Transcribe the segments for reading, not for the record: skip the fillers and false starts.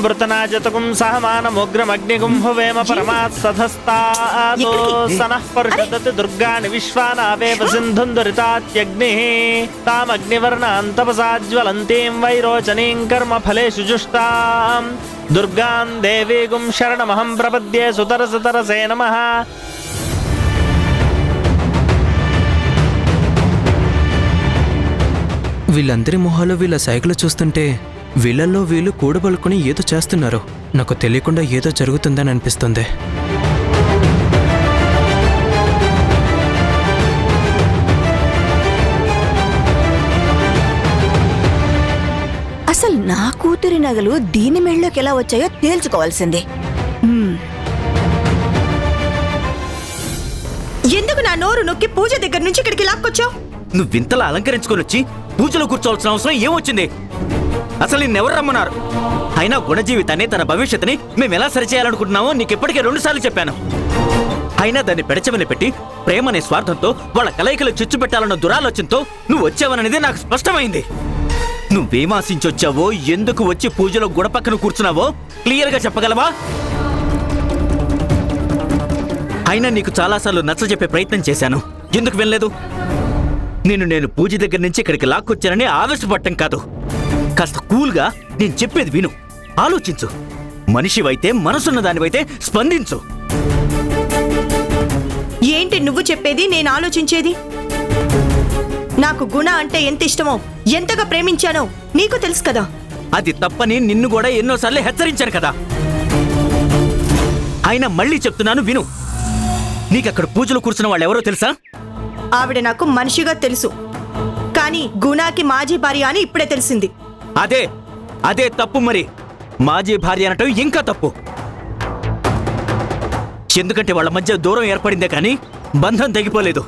వృతనాజతకుం సహమానముగ్రమగ్నిగుం హువేమ పరమాత్సధస్తాతో సనః పరుషదతి దుర్గాని విశ్వానావేవ సింధుం దురితాత్యగ్నిః తామగ్నివర్ణాంతపసాజ్వలంతీం వైరోచనీం కర్మఫలేషు జుష్టాం దుర్గాం దేవీగుం శరణమహం ప్రపద్యే సుతరసతరసే నమః. వీళ్ళందరి మొహాలు వీళ్ళ సైకిల్ చూస్తుంటే వీళ్ళల్లో వీళ్ళు కూడబలుకుని ఏదో చేస్తున్నారు. నాకు తెలియకుండా ఏదో జరుగుతుందని అనిపిస్తుంది. అసలు నా కూతురి నగలు దీని మెళ్ళలోకి ఎలా వచ్చాయో తేల్చుకోవాల్సిందే. ఎందుకు నా నోరు నొక్కి పూజ దగ్గర నుంచి ఇక్కడికి లాక్కొచ్చావు? నువ్వు వింతలా అలంకరించుకొని వచ్చి పూజలో కూర్చోవాల్సిన అవసరం ఏమొచ్చింది? అసలు నిన్నెవరు రమ్మన్నారు? అయినా గుణ జీవితాన్ని, తన భవిష్యత్తుని మేము ఎలా సరిచేయాలనుకుంటున్నామో నీకు ఇప్పటికే 2 సార్లు చెప్పాను. అయినా దాన్ని పెడచెవిని పెట్టి ప్రేమనే స్వార్థంతో వాళ్ళ కలయికలు చిచ్చు పెట్టాలన్న దురాలోచనతో నువ్వు వచ్చావననేది నాకు స్పష్టమైంది. నువ్వేం ఆశించొచ్చావో, ఎందుకు వచ్చి పూజలో గుణ పక్కన కూర్చున్నావో క్లియర్గా చెప్పగలవా? అయినా నీకు చాలాసార్లు నచ్చజెప్పే ప్రయత్నం చేశాను, ఎందుకు వినలేదు? నేను పూజ దగ్గర నుంచి ఇక్కడికి లాక్కొచ్చానని ఆవేశపడటం కాదు. కాస్త కూల్గా నేను చెప్పేది విను, ఆలోచించు. మనిషివైతే, మనసున్న దానివైతే స్పందించు. ఏంటి నువ్వు చెప్పేది, నేను ఆలోచించేది? నాకు గుణ అంటే ఎంత ఇష్టమో, ఎంతగా ప్రేమించానో నీకు తెలుసు కదా. అది తప్పని నిన్ను కూడా ఎన్నోసార్లు హెచ్చరించాను కదా. అయినా మళ్ళీ చెప్తున్నాను విను. నీకక్కడ పూజలు కూర్చున్న వాళ్ళు ఎవరో తెలుసా? ఆవిడ నాకు మనిషిగా తెలుసు, కానీ గుణాకి మాజీ భార్య అని ఇప్పుడే తెలిసింది. అదే తప్పు. మరి మాజీ భార్య అనటం ఇంకా తప్పు. ఎందుకంటే వాళ్ళ మధ్య దూరం ఏర్పడిందే కానీ బంధం తెగిపోలేదు.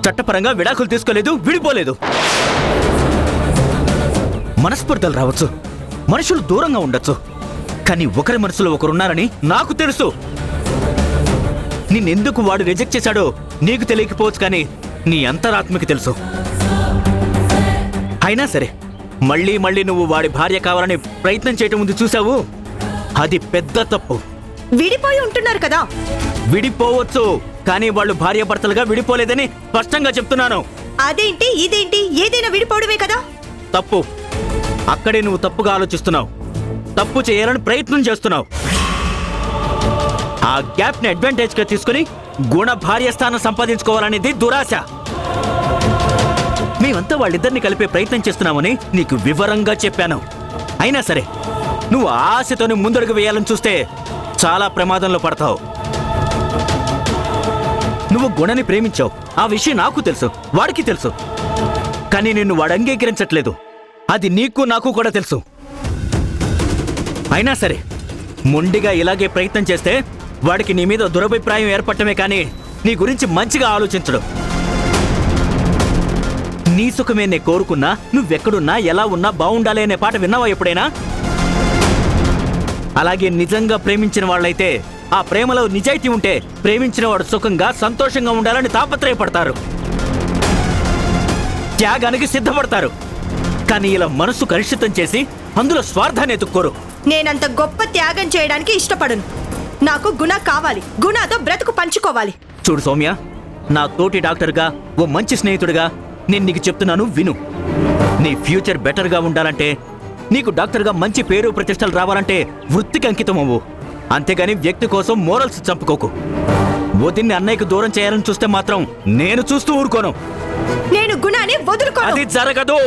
చట్టపరంగా విడాకులు తీసుకోలేదు, విడిపోలేదు. మనస్పర్ధలు రావచ్చు, మనుషులు దూరంగా ఉండొచ్చు, కానీ ఒకరి మనసులో ఒకరున్నారని నాకు తెలుసు. నిన్నెందుకు వాడు రిజెక్ట్ చేశాడో నీకు తెలియకపోవచ్చు, కానీ నీ అంతరాత్మకి తెలుసు. అయినా సరే మళ్ళీ నువ్వు వాడి భార్య కావాలని ప్రయత్నం చేయటం ముందు చూసావు, అది పెద్ద తప్పు. విడిపోయి ఉంటున్నారు కదా. విడిపోవచ్చు, కానీ వాళ్ళు భార్యాభర్తలుగా విడిపోలేదని స్పష్టంగా చెప్తున్నాను. అదేంటి ఇదేంటి, ఏదైనా విడిపోవడమే కదా. తప్పు. అక్కడే నువ్వు తప్పుగా ఆలోచిస్తున్నావు, తప్పు చేయాలని ప్రయత్నం చేస్తున్నావు. ఆ గ్యాప్ ని అడ్వాంటేజ్ గా తీసుకుని గుణ భార్య స్థానం సంపాదించుకోవాలనేది దురాశ. మేమంతా వాళ్ళిద్దరిని కలిపే ప్రయత్నం చేస్తున్నామని నీకు వివరంగా చెప్పాను. అయినా సరే నువ్వు ఆశతోని ముందడుగు వేయాలని చూస్తే చాలా ప్రమాదంలో పడతావు. నువ్వు గుణని ప్రేమించావు, ఆ విషయం నాకు తెలుసు, వాడికి తెలుసు. కానీ నిన్ను వాడు అంగీకరించట్లేదు, అది నీకు నాకు కూడా తెలుసు. అయినా సరే మొండిగా ఇలాగే ప్రయత్నం చేస్తే వాడికి నీ మీద దురభిప్రాయం ఏర్పడటమే కానీ నీ గురించి మంచిగా ఆలోచించడు. నీ సుఖమే నే కోరుకున్నా, నువ్వెక్కడున్నా ఎలా ఉన్నా బాగుండాలి అనే పాట విన్నావా ఎప్పుడైనా? అలాగే నిజంగా ప్రేమించిన వాళ్ళైతే ఆ ప్రేమలో నిజాయితీ ఉంటే ప్రేమించిన వాడు సుఖంగా సంతోషంగా ఉండాలని తాపత్రయపడతారు, త్యాగానికి సిద్ధపడతారు. కానీ ఇలా మనసు కలుషితం చేసి అందులో స్వార్థాన్ని ఎత్తుక్కోరు. నేనంత గొప్ప త్యాగం చేయడానికి ఇష్టపడను. నాకు గుణ కావాలి, గుణతో బ్రతుకు పంచుకోవాలి. చూడు సౌమ్య, నా తోటి డాక్టర్గా, ఓ మంచి స్నేహితుడిగా నేను నీకు చెప్తున్నాను విను. నీ ఫ్యూచర్ బెటర్గా ఉండాలంటే, నీకు డాక్టర్గా మంచి పేరు ప్రతిష్టలు రావాలంటే వృత్తికి అంకితం అవ్వు. అంతేగాని వ్యక్తి కోసం మోరల్స్ చంపుకోకు. వదిన్ని అన్నయ్యకు దూరం చేయాలని చూస్తే మాత్రం నేను చూస్తూ ఊరుకోను. నేను గుణాన్ని వదులుకోను. అది జరగదు.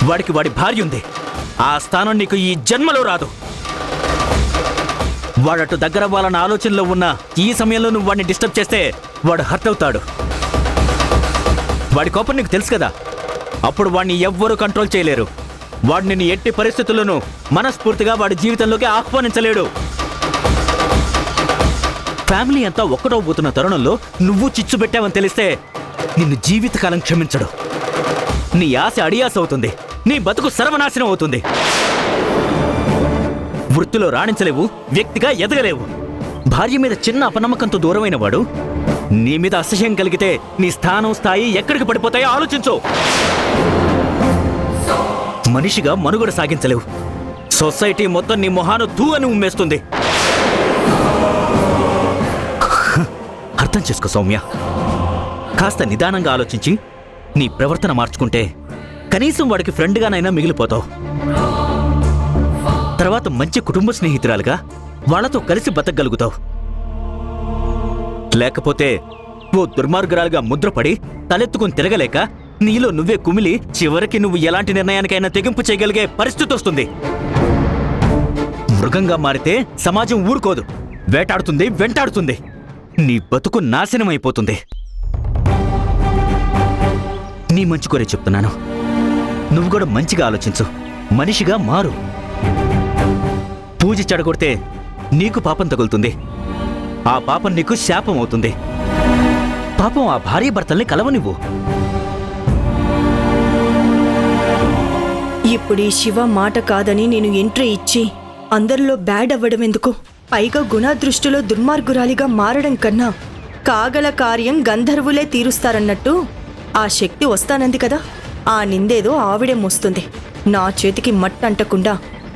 వాడికి వాడి భార్య ఉంది, ఆ స్థానం నీకు ఈ జన్మలో రాదు. వాడటు దగ్గర వాళ్ళన్న ఆలోచనలో ఉన్న ఈ సమయంలో నువ్వు వాడిని డిస్టర్బ్ చేస్తే వాడు హర్ట్ అవుతాడు. వాడి కోపం నీకు తెలుసు కదా, అప్పుడు వాడిని ఎవ్వరూ కంట్రోల్ చేయలేరు. వాడు నిన్ను ఎట్టి పరిస్థితుల్లోనూ మనస్ఫూర్తిగా వాడి జీవితంలోకి ఆహ్వానించలేడు. ఫ్యామిలీ అంతా ఒక్కటవబోతున్న తరుణంలో నువ్వు చిచ్చు పెట్టావని తెలిస్తే నిన్ను జీవితకాలం క్షమించడు. నీ ఆశ అడియాస అవుతుంది, నీ బతుకు సర్వనాశనం అవుతుంది. వృత్తిలో రాణించలేవు, వ్యక్తిగా ఎదగలేవు. భార్య మీద చిన్న అపనమ్మకంతో దూరమైన వాడు నీ మీద అసహ్యం కలిగితే నీ స్థానం స్థాయి ఎక్కడికి పడిపోతాయో ఆలోచించు. మనిషిగా మనుగడ సాగించలేవు. సొసైటీ మొత్తం నీ మొహాను తూ అని ఉమ్మేస్తుంది. అర్థం చేసుకో సౌమ్య. కాస్త నిదానంగా ఆలోచించి నీ ప్రవర్తన మార్చుకుంటే కనీసం వాడికి ఫ్రెండ్గానైనా మిగిలిపోతావు. తర్వాత మంచి కుటుంబ స్నేహితురాలుగా వాళ్లతో కలిసి బతకగలుగుతావు. లేకపోతే ఓ దుర్మార్గురాలుగా ముద్రపడి తలెత్తుకుని తిరగలేక నీలో నువ్వే కుమిలి చివరికి నువ్వు ఎలాంటి నిర్ణయానికైనా తెగింపు చేయగలిగే పరిస్థితి వస్తుంది. మృగంగా మారితే సమాజం ఊరుకోదు, వేటాడుతుంది, వెంటాడుతుంది. నీ బతుకు నాశనం అయిపోతుంది. నీ మంచి కోరే చెప్తున్నాను. నువ్వు కూడా మంచిగా ఆలోచించు, మనిషిగా మారు. పూజ చెడగొడితే నీకు పాపం తగులుతుంది. ఆ పాపం నీకు శాపం అవుతుంది. పాపం ఆ భార్య భర్తల్ని కలవనివ్వు. ఇప్పుడు ఈ శివ మాట కాదని నేను ఎంట్రీ ఇచ్చి అందరిలో బ్యాడ్ అవ్వడం ఎందుకు? పైగా గుణ దృష్టిలో దుర్మార్గురాలిగా మారడం కన్నా కాగల కార్యం గంధర్వులే తీరుస్తారన్నట్టు ఆ శక్తి వస్తానంది కదా, ఆ నిందేదో ఆవిడే మోస్తుంది. నా చేతికి మట్టంటకుండా,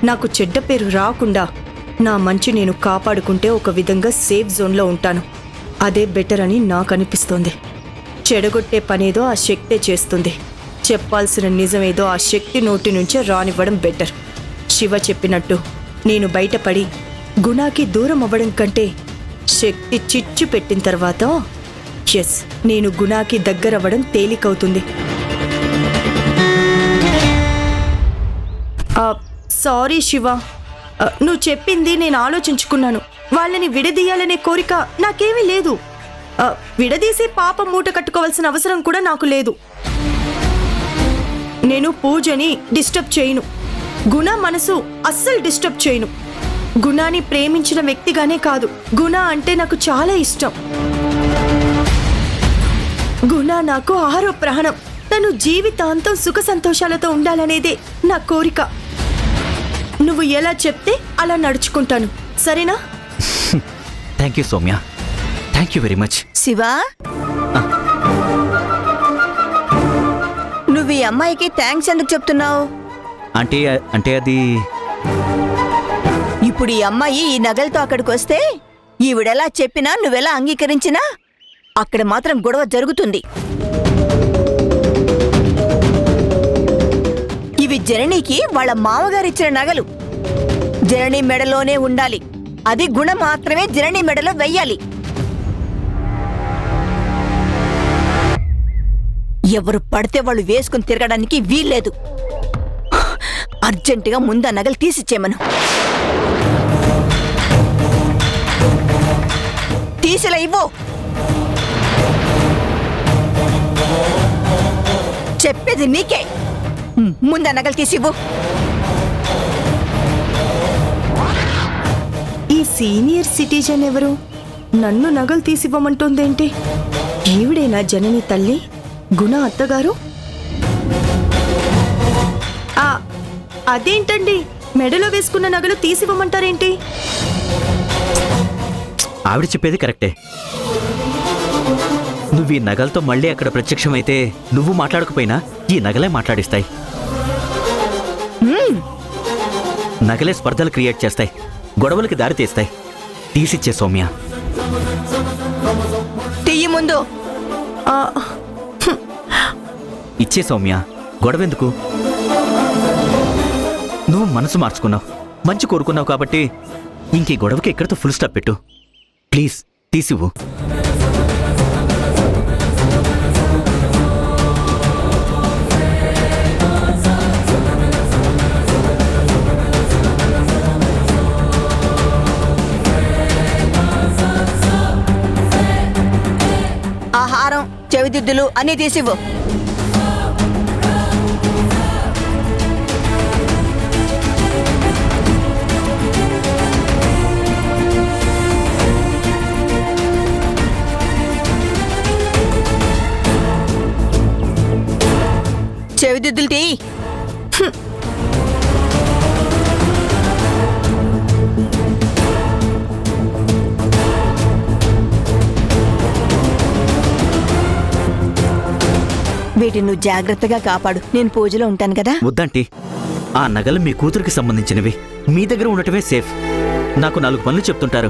నాకు చెడ్డ పేరు రాకుండా నా మంచి నేను కాపాడుకుంటే ఒక విధంగా సేఫ్ జోన్లో ఉంటాను. అదే బెటర్ అని నాకు అనిపిస్తోంది. చెడగొట్టే పనేదో ఆ శక్తే చేస్తుంది. చెప్పాల్సిన నిజమేదో ఆ శక్తి నోటి నుంచే రానివ్వడం బెటర్. శివ చెప్పినట్టు నేను బయటపడి గుణాకి దూరం అవ్వడం కంటే శక్తి చిచ్చు పెట్టిన తర్వాత ఎస్ నేను గుణాకి దగ్గరవ్వడం తేలికవుతుంది. సారీ శివ, నువ్వు చెప్పింది నేను ఆలోచించుకున్నాను. వాళ్ళని విడదీయాలనే కోరిక నాకేమీ లేదు. విడదీసి పాపం మూట కట్టుకోవాల్సిన అవసరం కూడా నాకు లేదు. నేను పూజని డిస్టర్బ్ చేయను. గుణ మనసు అస్సలు డిస్టర్బ్ చేయను. గుణాన్ని ప్రేమించిన వ్యక్తిగానే కాదు, గుణ అంటే నాకు చాలా ఇష్టం. గుణ నాకు ఆరో ప్రాణం. తను జీవితాంతం సుఖ సంతోషాలతో ఉండాలనేదే నా కోరిక. నువ్వు ఎలా చెప్తే అలా నడుచుకుంటాను, సరేనా? Thank you Soumya, thank you very much. Shiva, నువ్వు ఈ అమ్మాయికి థ్యాంక్స్ ఎందుకు చెప్తున్నావు? అంటే అది ఇప్పుడు ఈ అమ్మాయి ఈ నగలతో అక్కడికి వస్తే ఈవిడెలా చెప్పినా నువ్వెలా అంగీకరించినా అక్కడ మాత్రం గొడవ జరుగుతుంది. ఇవి జననీకి వాళ్ళ మామగారిచ్చిన నగలు. జననీ మెడలోనే ఉండాలి. అది గుణ మాత్రమే జననీ మెడలో వెయ్యాలి. ఎవరు పడితే వాళ్ళు వేసుకుని తిరగడానికి వీల్లేదు. అర్జెంటుగా ముందు ఆ నగలు తీసిచ్చేమను. తీసిలా ఇవ్వు. చెప్పేది నీకే. ముందు ఆ నగలు తీసివ్వు. ఈ సీనియర్ సిటిజన్ ఎవరు నన్ను నగలు తీసివ్వమంటుందేంటి? ఈవిడేనా జనని తల్లి, గుణ అత్తగారు? అదేంటండి, మెడలో వేసుకున్న నగలు తీసివ్వమంటారేంటి? ఆవిడ చెప్పేది కరెక్టే. నువ్వు ఈ నగలతో మళ్ళీ అక్కడ ప్రత్యక్షమైతే నువ్వు మాట్లాడకపోయినా ఈ నగలే మాట్లాడిస్తాయి. నగలే స్పర్ధలు క్రియేట్ చేస్తాయి, గొడవలకి దారి తీస్తాయి. తీసిచ్చే సౌమ్య. తీయి ముందు. ఇచ్చే సౌమ్య, గొడవెందుకు? నువ్వు మనసు మార్చుకున్నావు, మంచి కోరుకున్నావు కాబట్టి ఇంకీ గొడవకి ఎక్కడితో ఫుల్ స్టాప్ పెట్టు. ప్లీజ్ తీసివ్వు. ఆహారం, చెవిదిద్దులు అన్నీ తీసివ్వు. చెవిదిద్దులు తీ. వీటిని నువ్వు జాగ్రత్తగా కాపాడు. నేను పూజలో ఉంటాను కదా. వద్దంటీ, ఆ నగలు మీ కూతురికి సంబంధించినవి. మీ దగ్గర ఉండటమే సేఫ్. నాకు 4 పనులు చెప్తుంటారు.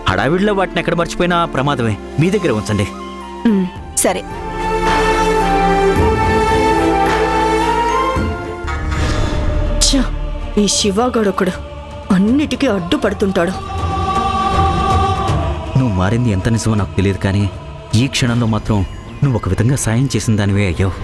హడావిడిలో వాటిని ఎక్కడ మర్చిపోయినా ప్రమాదమే. మీ దగ్గర ఉంచండి. సరే. ఛ, ఈ శివాగాడొకడు అన్నిటికీ అడ్డుపడుతుంటాడు. నువ్వు మారింది ఎంత నిజమో నాకు తెలియదు, కానీ ఈ క్షణంలో మాత్రం నువ్వు ఒక విధంగా సాయం చేసిన దానివే అయ్యావు.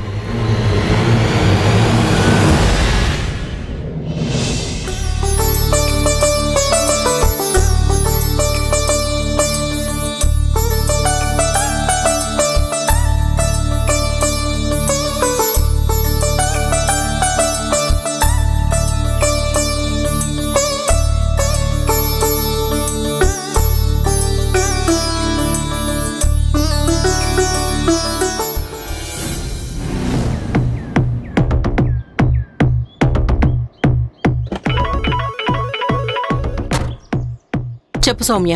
చెప్పు సౌమ్య.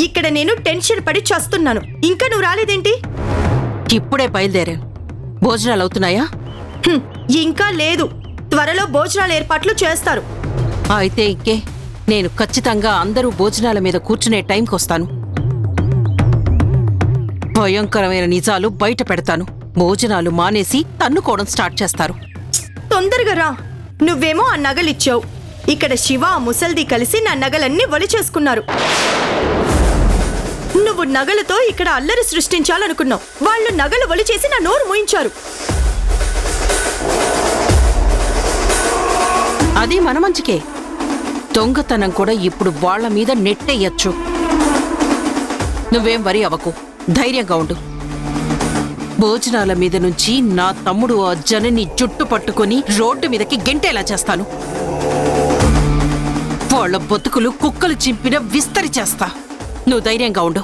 ఇక్కడ నేను టెన్షన్ పడి చస్తున్నాను, ఇంకా నువ్వు రాలేదేంటి? ఇప్పుడే బయలుదేరాను. భోజనాలు అవుతున్నాయా? ఇంకా లేదు, త్వరలో భోజనాల ఏర్పాట్లు చేస్తారు. అయితే ఇంకే, నేను ఖచ్చితంగా అందరూ భోజనాల మీద కూర్చునే టైంకి వస్తాను. భయంకరమైన నిజాలు బయట పెడతాను. భోజనాలు మానేసి తన్నుకోవడం స్టార్ట్ చేస్తారు. తొందరగా రా. నువ్వేమో ఆ నగలిచ్చావు, ఇక్కడ శివ ఆ ముసల్ది కలిసి నా నగలన్నీ ఒలి చేసుకున్నారు. నువ్వు నగలతో ఇక్కడ అల్లరి సృష్టించాలనుకున్నావు, వాళ్ళు నగలు ఒలి చేసి నా నోరు మూయించారు. అది మన మంచికే. దొంగతనం కూడా ఇప్పుడు వాళ్ల మీద నెట్టేయచ్చు. నువ్వేం వరి అవ్వకు, ధైర్యంగా ఉండు. భోజనాల మీద నుంచి నా తమ్ముడు ఆ జనని జుట్టు పట్టుకుని రోడ్డు మీదకి గెంటేలా చేస్తాను. వాళ్ళ బతుకులు కుక్కలు చింపిన విస్తరి చేస్తా. నువ్వు ధైర్యంగా ఉండు.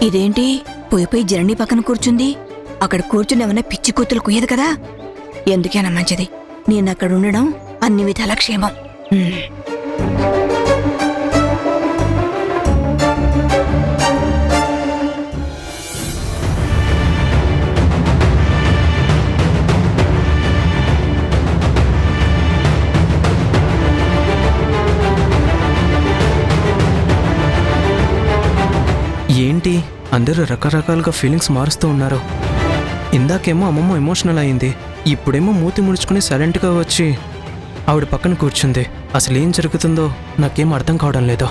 ఇదేంటి పోయి జనని పక్కన కూర్చుంది? అక్కడ కూర్చుని ఏమన్నా పిచ్చి కూతులు కుయ్యదు కదా. ఎందుకైనా మంచిది నేను అక్కడ ఉండడం అన్ని విధాల క్షేమం. ఏంటి అందరూ రకరకాలుగా ఫీలింగ్స్ మారుస్తూ ఉన్నారు. ఇందాకేమో అమ్మమ్మ ఎమోషనల్ అయింది, ఇప్పుడేమో మూతి ముడుచుకుని సైలెంట్గా వచ్చి ఆవిడ పక్కన కూర్చుంది. అసలు ఏం జరుగుతుందో నాకేం అర్థం కావడం లేదు.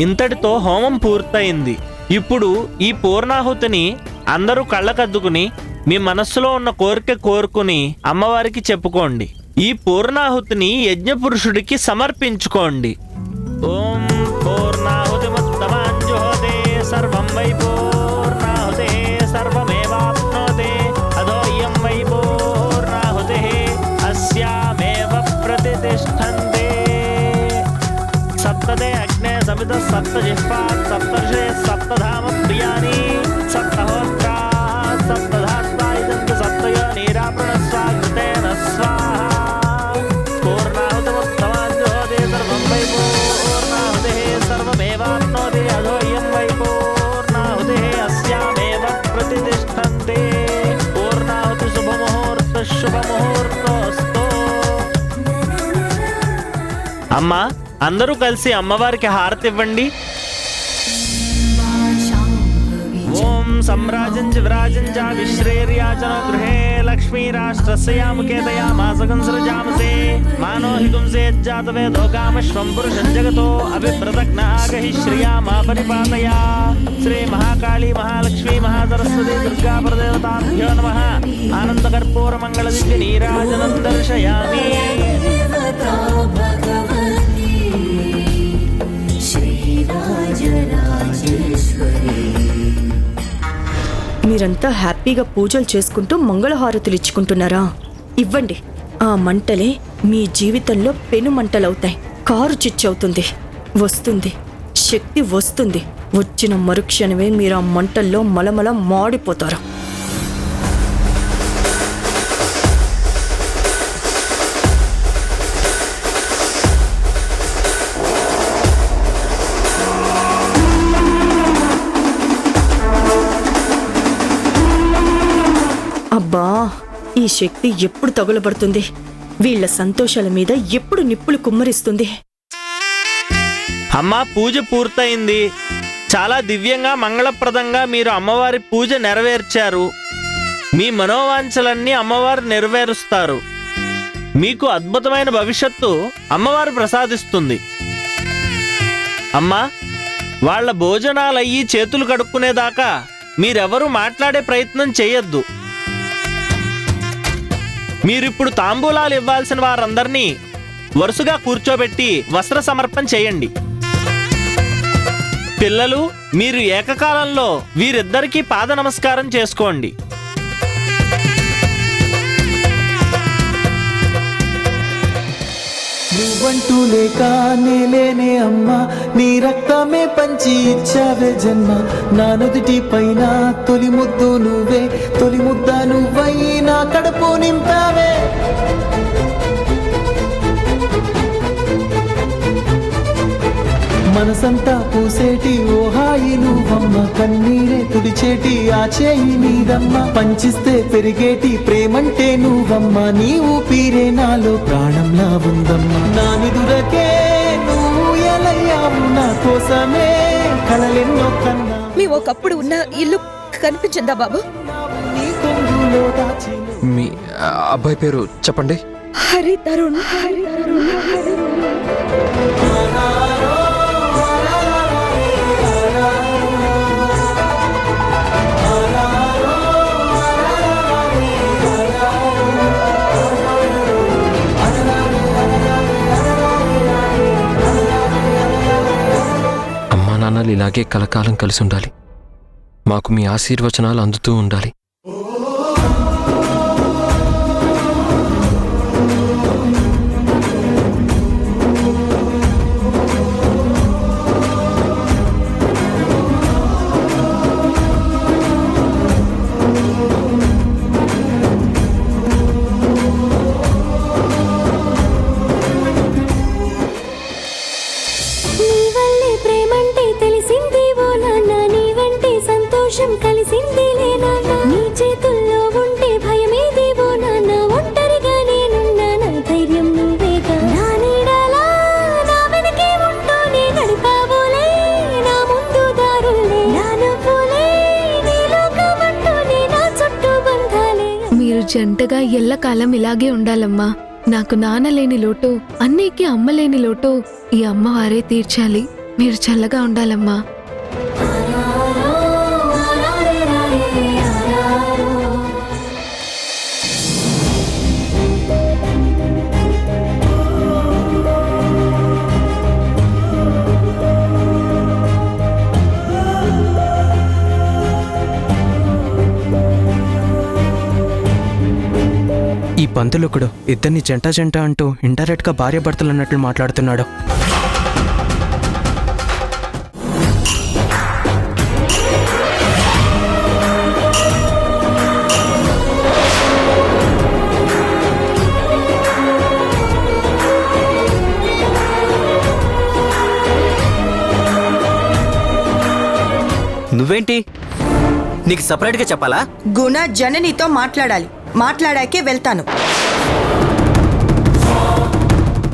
ఇంతటితో హోమం పూర్తయింది. ఇప్పుడు ఈ పూర్ణాహుతిని అందరూ కళ్ళకద్దుకుని మీ మనస్సులో ఉన్న కోరిక కోరుకుని అమ్మవారికి చెప్పుకోండి. ఈ పూర్ణాహుతిని యజ్ఞపురుషుడికి సమర్పించుకోండి. ఓం పూర్ణాహుతి ముత్తమాంజుహోతే సర్వం వై పూర్ణాహుతే సర్వమేవాప్నోతే అదోయం వై పూర్ణాహుతే అస్యామేవ ప్రతిష్ఠంతే. సప్తదే అగ్నే సమిత సప్త జిహ్వాత్ సప్తర్షే సప్తధామ ప్రియాని సప్తహోత్రా సప్తధాత్వా ఇదంతు సప్తయో నీరాప్రణస్వాకృతేన స్వాహా. పూర్ణాహుతముత్తమాంజోదే సర్వం వై పూర్ణాహుతే సర్వమేవాప్నోతి అధోయం వై పూర్ణాహుతే అస్యామేవ ప్రతిష్ఠంతే. పూర్ణాహుతి శుభముహూర్త శుభముహూర్తోస్తు. అమ్మా, అందరూ కలిసి అమ్మవారికి హారతి ఇవ్వండి. ఓం సమ్రాజం చ విరాజం చ విశ్రేర్యాచనో గృహే లక్ష్మీరాష్ట్రస్యాముకేతయా మాసకం సృజామసే మానోహి గుంసేజ్జాతవేదో కామశ్వం పురుషం జగతో అభిప్రదగ్నాగహి శ్రియా మా పరిపాతయా. శ్రీ మహాకాళీ మహాలక్ష్మీ మహాసరస్వతి దుర్గా పరదేవతాభ్యో నమః. ఆనందకర్పూర మంగళ దివ్య నీరాజనం దర్శయామి. మీరంతా హ్యాపీగా పూజలు చేసుకుంటూ మంగళహారతులు ఇచ్చుకుంటున్నారా? ఇవ్వండి. ఆ మంటలే మీ జీవితంలో పెను మంటలవుతాయి. కారు చిచ్చవుతుంది, వస్తుంది, శక్తి వస్తుంది. వచ్చిన మరుక్షణమే మీరు ఆ మంటల్లో మలమల మాడిపోతారు. అబ్బా, ఈ శక్తి ఎప్పుడు తగులబడుతుంది? వీళ్ళ సంతోషాల మీద ఎప్పుడు నిప్పులు కుమ్మరిస్తుంది? అమ్మా, పూజ పూర్తయింది. చాలా దివ్యంగా మంగళప్రదంగా మీరు అమ్మవారి పూజ నెరవేర్చారు. మీ మనోవాంఛలన్నీ అమ్మవారు నెరవేరుస్తారు. మీకు అద్భుతమైన భవిష్యత్తు అమ్మవారు ప్రసాదిస్తుంది. అమ్మా, వాళ్ళ భోజనాలయ్యి చేతులు కడుక్కునేదాకా మీరెవరూ మాట్లాడే ప్రయత్నం చేయొద్దు. మీరిప్పుడు తాంబూలాలు ఇవ్వాల్సిన వారందరినీ వరుసగా కూర్చోబెట్టి వస్త్ర సమర్పణ చేయండి. పిల్లలు, మీరు ఏకకాలంలో వీరిద్దరికీ పాద నమస్కారం చేసుకోండి. నువ్వంటూ లేక నేలేనే అమ్మా, నీ రక్తమే పంచి ఇచ్చావే జన్మ. నా నుదుటి పైన తొలి ముద్దు నువ్వే, తొలి ముద్ద నువ్వై నా కడుపు నింపావే. మనసంతా పూసేటి ఓ హాయి నువ్వమ్మ, కన్నీరే తుడిచేటి ఆ చేయి నీదమ్మ. పంచిస్తే పెరిగేటి ప్రేమంటే నువ్వమ్మ, నీ ఊపిరే నాలో ప్రాణంలా ఉందమ్మ. నా నిదురకే నువ్వు ఎలయ్యావు, నా కోసమే కలలెన్నో కన్నా. మీ ఒకప్పుడు ఉన్న ఇల్లు కనిపించిందా బాబు? నీ కొంగులో దాచిన మీ అబ్బాయి పేరు చెప్పండి. హరి తరుణ్. అమ్మా నాన్నలు ఇలాగే కలకాలం కలిసి ఉండాలి. మాకు మీ ఆశీర్వచనాలు అందుతూ ఉండాలి. జంటగా ఎల్లకాలం ఇలాగే ఉండాలమ్మా. నాకు నాన్న లేని లోటు, అన్నయ్యకి అమ్మ లేని లోటు ఈ అమ్మవారే తీర్చాలి. మీరు చల్లగా ఉండాలమ్మా. ఈ పంతులొకడు ఇద్దరిని జంట జంట అంటూ ఇండైరెక్ట్ గా భార్య భర్తలు అన్నట్లు మాట్లాడుతున్నాడు. నువ్వేంటి, నీకు సపరేట్గా చెప్పాలా? గుణ జననితో మాట్లాడాలి, మాట్లాడాకే వెళ్తాను.